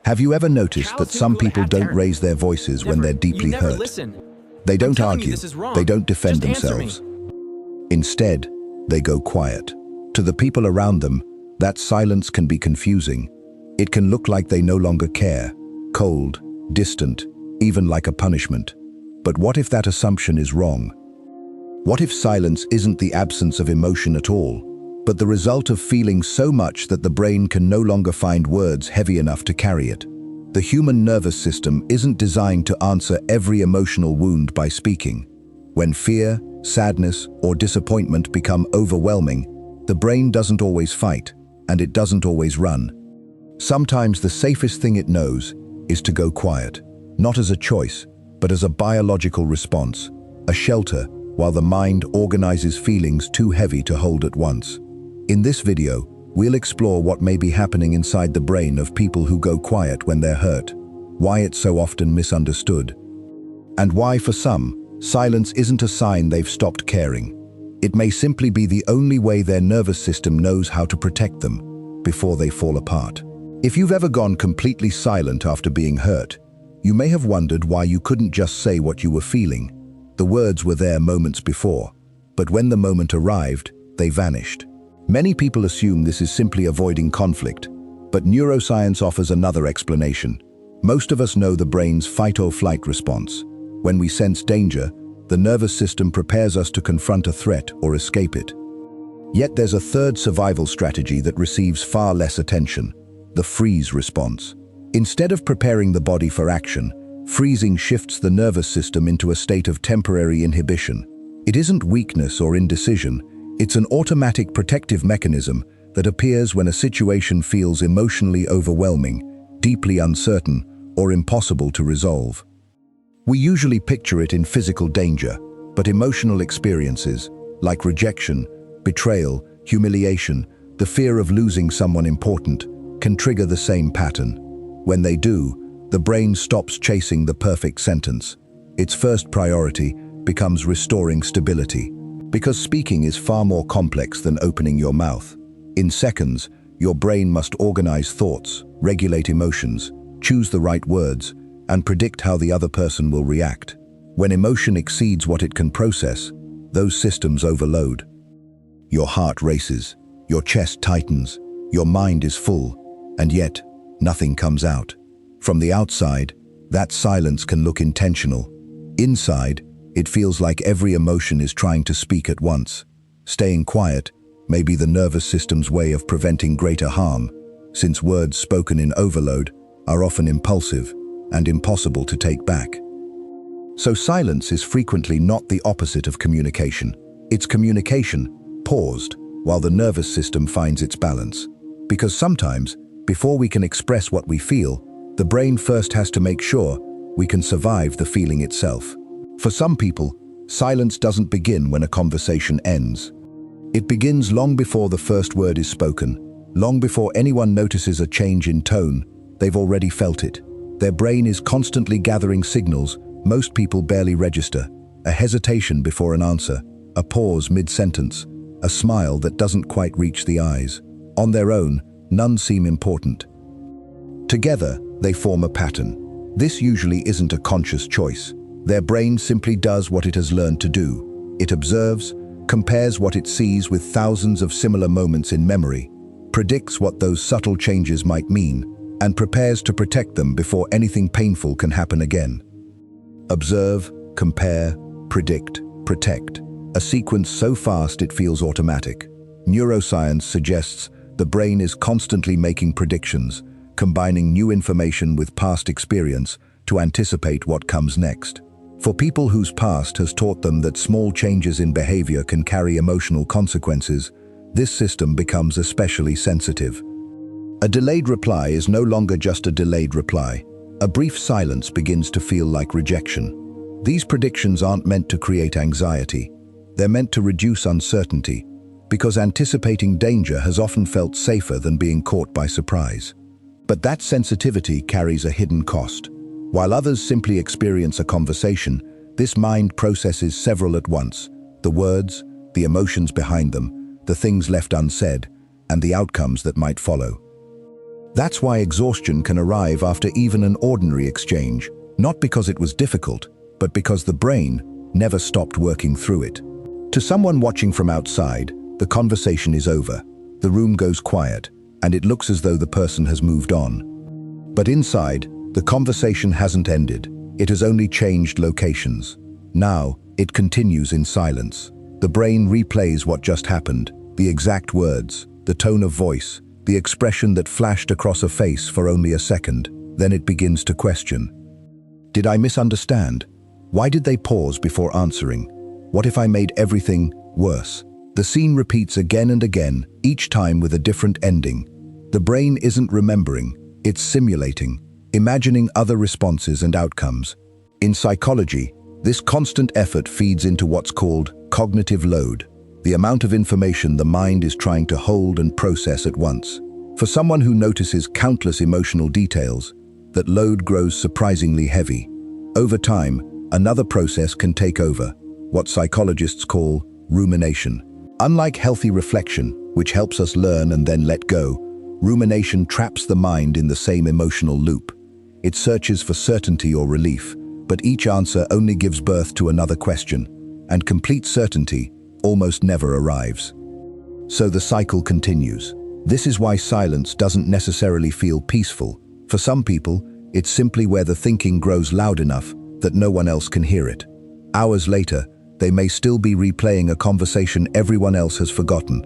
Have you ever noticed that some people don't raise their voices when they're deeply hurt? They don't argue, they don't defend themselves. Instead, they go quiet. To the people around them, that silence can be confusing. It can look like they no longer care, cold, distant, even like a punishment. But what if that assumption is wrong? What if silence isn't the absence of emotion at all, but the result of feeling so much that the brain can no longer find words heavy enough to carry it? The human nervous system isn't designed to answer every emotional wound by speaking. When fear, sadness, or disappointment become overwhelming, the brain doesn't always fight, and it doesn't always run. Sometimes the safest thing it knows is to go quiet, not as a choice, but as a biological response, a shelter while the mind organizes feelings too heavy to hold at once. In this video, we'll explore what may be happening inside the brain of people who go quiet when they're hurt, why it's so often misunderstood, and why for some, silence isn't a sign they've stopped caring. It may simply be the only way their nervous system knows how to protect them before they fall apart. If you've ever gone completely silent after being hurt, you may have wondered why you couldn't just say what you were feeling. The words were there moments before, but when the moment arrived, they vanished. Many people assume this is simply avoiding conflict, but neuroscience offers another explanation. Most of us know the brain's fight-or-flight response. When we sense danger, the nervous system prepares us to confront a threat or escape it. Yet there's a third survival strategy that receives far less attention: the freeze response. Instead of preparing the body for action, freezing shifts the nervous system into a state of temporary inhibition. It isn't weakness or indecision, it's an automatic protective mechanism that appears when a situation feels emotionally overwhelming, deeply uncertain, or impossible to resolve. We usually picture it in physical danger, but emotional experiences, like rejection, betrayal, humiliation, the fear of losing someone important, can trigger the same pattern. When they do, the brain stops chasing the perfect sentence. Its first priority becomes restoring stability. Because speaking is far more complex than opening your mouth. In seconds, your brain must organize thoughts, regulate emotions, choose the right words, and predict how the other person will react. When emotion exceeds what it can process, those systems overload. Your heart races, your chest tightens, your mind is full, and yet, nothing comes out. From the outside, that silence can look intentional. Inside, it feels like every emotion is trying to speak at once. Staying quiet may be the nervous system's way of preventing greater harm, since words spoken in overload are often impulsive and impossible to take back. So silence is frequently not the opposite of communication. It's communication, paused, while the nervous system finds its balance. Because sometimes, before we can express what we feel, the brain first has to make sure we can survive the feeling itself. For some people, silence doesn't begin when a conversation ends. It begins long before the first word is spoken, long before anyone notices a change in tone. They've already felt it. Their brain is constantly gathering signals most people barely register: a hesitation before an answer, a pause mid-sentence, a smile that doesn't quite reach the eyes. On their own, none seem important. Together, they form a pattern. This usually isn't a conscious choice. Their brain simply does what it has learned to do. It observes, compares what it sees with thousands of similar moments in memory, predicts what those subtle changes might mean, and prepares to protect them before anything painful can happen again. Observe, compare, predict, protect. A sequence so fast it feels automatic. Neuroscience suggests the brain is constantly making predictions, combining new information with past experience to anticipate what comes next. For people whose past has taught them that small changes in behavior can carry emotional consequences, this system becomes especially sensitive. A delayed reply is no longer just a delayed reply. A brief silence begins to feel like rejection. These predictions aren't meant to create anxiety. They're meant to reduce uncertainty, because anticipating danger has often felt safer than being caught by surprise. But that sensitivity carries a hidden cost. While others simply experience a conversation, this mind processes several at once: the words, the emotions behind them, the things left unsaid, and the outcomes that might follow. That's why exhaustion can arrive after even an ordinary exchange, not because it was difficult, but because the brain never stopped working through it. To someone watching from outside, the conversation is over. The room goes quiet, and it looks as though the person has moved on. But inside, the conversation hasn't ended. It has only changed locations. Now, it continues in silence. The brain replays what just happened, the exact words, the tone of voice, the expression that flashed across a face for only a second. Then it begins to question. Did I misunderstand? Why did they pause before answering? What if I made everything worse? The scene repeats again and again, each time with a different ending. The brain isn't remembering, it's simulating, imagining other responses and outcomes. In psychology, this constant effort feeds into what's called cognitive load, the amount of information the mind is trying to hold and process at once. For someone who notices countless emotional details, that load grows surprisingly heavy. Over time, another process can take over, what psychologists call rumination. Unlike healthy reflection, which helps us learn and then let go, rumination traps the mind in the same emotional loop. It searches for certainty or relief, but each answer only gives birth to another question, and complete certainty almost never arrives. So the cycle continues. This is why silence doesn't necessarily feel peaceful. For some people, it's simply where the thinking grows loud enough that no one else can hear it. Hours later, they may still be replaying a conversation everyone else has forgotten,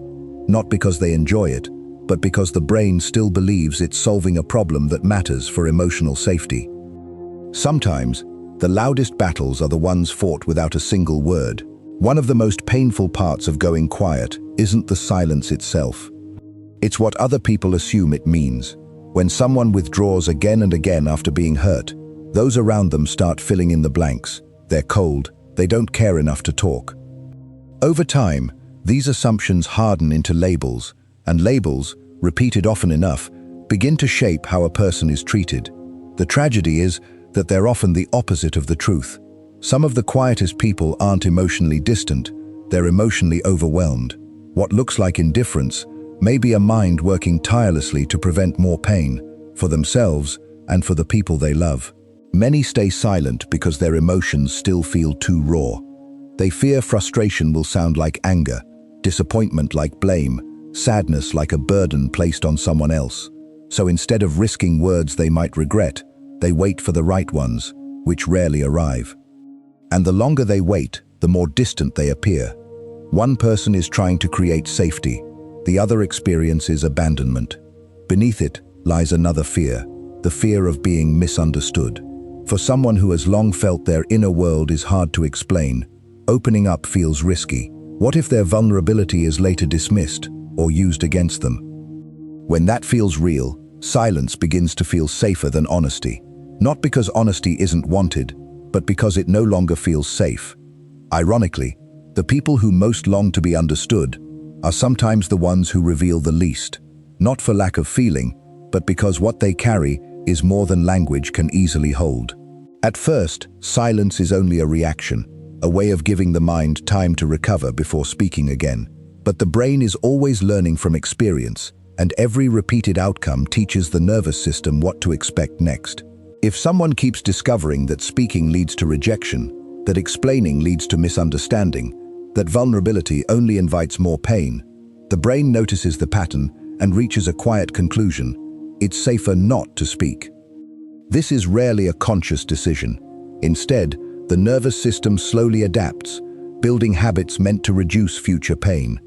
not because they enjoy it, but because the brain still believes it's solving a problem that matters for emotional safety. Sometimes, the loudest battles are the ones fought without a single word. One of the most painful parts of going quiet isn't the silence itself. It's what other people assume it means. When someone withdraws again and again after being hurt, those around them start filling in the blanks. They're cold, they don't care enough to talk. Over time, these assumptions harden into labels, and labels, repeated often enough, begin to shape how a person is treated. The tragedy is that they're often the opposite of the truth. Some of the quietest people aren't emotionally distant, they're emotionally overwhelmed. What looks like indifference may be a mind working tirelessly to prevent more pain, for themselves and for the people they love. Many stay silent because their emotions still feel too raw. They fear frustration will sound like anger, disappointment like blame, sadness like a burden placed on someone else. So instead of risking words they might regret, they wait for the right ones, which rarely arrive. And the longer they wait, the more distant they appear. One person is trying to create safety, the other experiences abandonment. Beneath it lies another fear, the fear of being misunderstood. For someone who has long felt their inner world is hard to explain, opening up feels risky. What if their vulnerability is later dismissed or used against them? When that feels real, silence begins to feel safer than honesty. Not because honesty isn't wanted, but because it no longer feels safe. Ironically, the people who most long to be understood are sometimes the ones who reveal the least, not for lack of feeling, but because what they carry is more than language can easily hold. At first, silence is only a reaction, a way of giving the mind time to recover before speaking again. But the brain is always learning from experience, and every repeated outcome teaches the nervous system what to expect next. If someone keeps discovering that speaking leads to rejection, that explaining leads to misunderstanding, that vulnerability only invites more pain, the brain notices the pattern and reaches a quiet conclusion: it's safer not to speak. This is rarely a conscious decision. Instead, the nervous system slowly adapts, building habits meant to reduce future pain.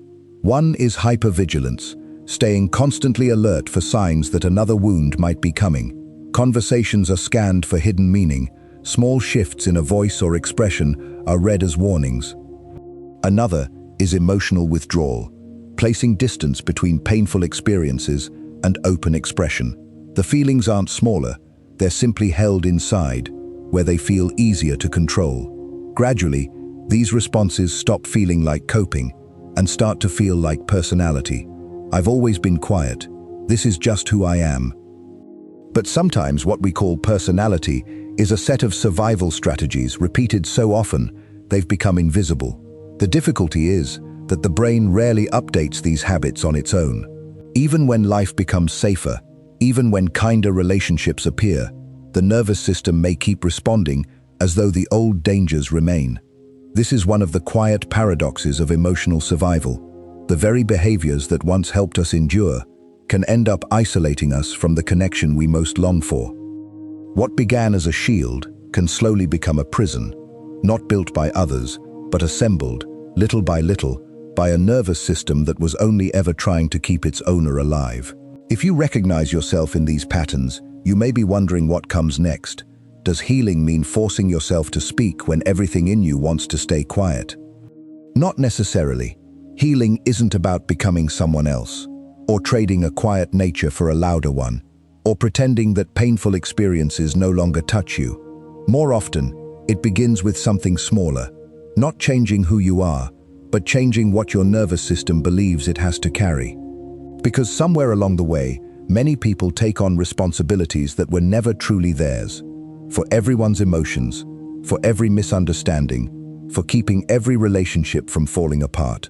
One is hypervigilance, staying constantly alert for signs that another wound might be coming. Conversations are scanned for hidden meaning. Small shifts in a voice or expression are read as warnings. Another is emotional withdrawal, placing distance between painful experiences and open expression. The feelings aren't smaller, they're simply held inside, where they feel easier to control. Gradually, these responses stop feeling like coping and start to feel like personality. I've always been quiet. This is just who I am. But sometimes what we call personality is a set of survival strategies repeated so often they've become invisible. The difficulty is that the brain rarely updates these habits on its own. Even when life becomes safer, Even when kinder relationships appear, the nervous system may keep responding as though the old dangers remain. This is one of the quiet paradoxes of emotional survival. The very behaviors that once helped us endure can end up isolating us from the connection we most long for. What began as a shield can slowly become a prison, not built by others, but assembled, little by little, by a nervous system that was only ever trying to keep its owner alive. If you recognize yourself in these patterns, you may be wondering what comes next. Does healing mean forcing yourself to speak when everything in you wants to stay quiet? Not necessarily. Healing isn't about becoming someone else, or trading a quiet nature for a louder one, or pretending that painful experiences no longer touch you. More often, it begins with something smaller, not changing who you are, but changing what your nervous system believes it has to carry. Because somewhere along the way, many people take on responsibilities that were never truly theirs. For everyone's emotions, for every misunderstanding, for keeping every relationship from falling apart.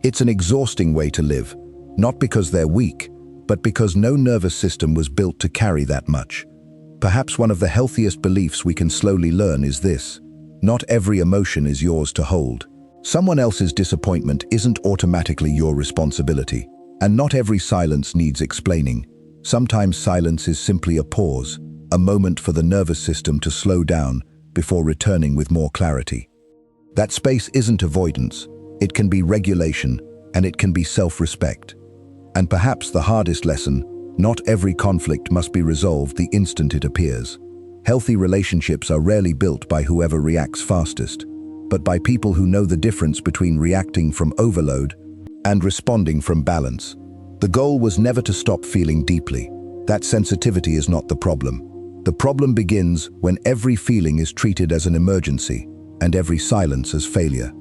It's an exhausting way to live, not because they're weak, but because no nervous system was built to carry that much. Perhaps one of the healthiest beliefs we can slowly learn is this: not every emotion is yours to hold. Someone else's disappointment isn't automatically your responsibility, and not every silence needs explaining. Sometimes silence is simply a pause, a moment for the nervous system to slow down before returning with more clarity. That space isn't avoidance, it can be regulation, and it can be self-respect. And perhaps the hardest lesson: not every conflict must be resolved the instant it appears. Healthy relationships are rarely built by whoever reacts fastest, but by people who know the difference between reacting from overload and responding from balance. The goal was never to stop feeling deeply. That sensitivity is not the problem. The problem begins when every feeling is treated as an emergency and every silence as failure.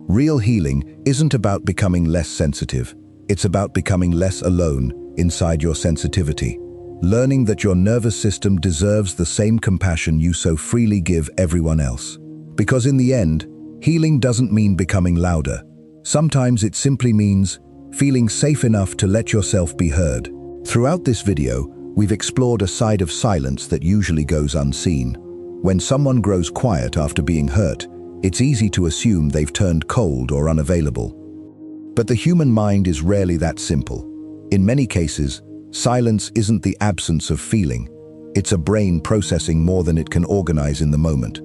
Real healing isn't about becoming less sensitive. It's about becoming less alone inside your sensitivity. Learning that your nervous system deserves the same compassion you so freely give everyone else. Because in the end, healing doesn't mean becoming louder. Sometimes it simply means feeling safe enough to let yourself be heard. Throughout this video, we've explored a side of silence that usually goes unseen. When someone grows quiet after being hurt, it's easy to assume they've turned cold or unavailable. But the human mind is rarely that simple. In many cases, silence isn't the absence of feeling. It's a brain processing more than it can organize in the moment.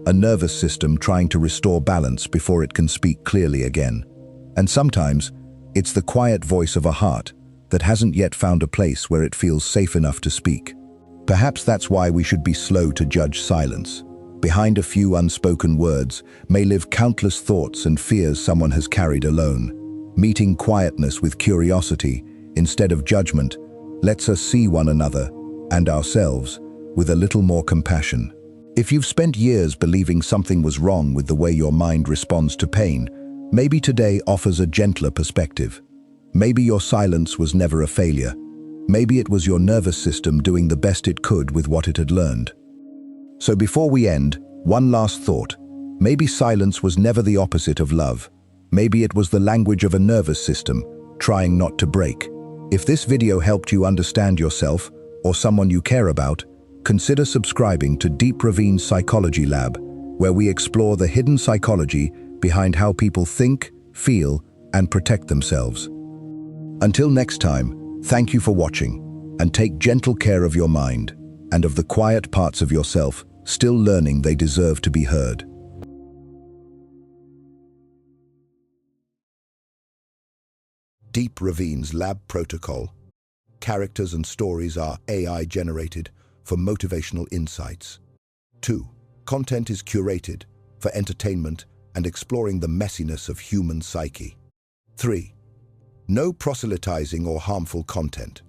A nervous system trying to restore balance before it can speak clearly again. And sometimes, it's the quiet voice of a heart that hasn't yet found a place where it feels safe enough to speak. Perhaps that's why we should be slow to judge silence. Behind a few unspoken words may live countless thoughts and fears someone has carried alone. Meeting quietness with curiosity instead of judgment lets us see one another and ourselves with a little more compassion. If you've spent years believing something was wrong with the way your mind responds to pain, maybe today offers a gentler perspective. Maybe your silence was never a failure. Maybe it was your nervous system doing the best it could with what it had learned. So before we end, one last thought. Maybe silence was never the opposite of love. Maybe it was the language of a nervous system, trying not to break. If this video helped you understand yourself or someone you care about, consider subscribing to Deep Ravines Psychology Lab, where we explore the hidden psychology behind how people think, feel, and protect themselves. Until next time, thank you for watching, and take gentle care of your mind and of the quiet parts of yourself still learning they deserve to be heard. Deep Ravines Lab Protocol. Characters and stories are AI generated for motivational insights. 2. Content is curated for entertainment and exploring the messiness of human psyche. 3. No proselytizing or harmful content.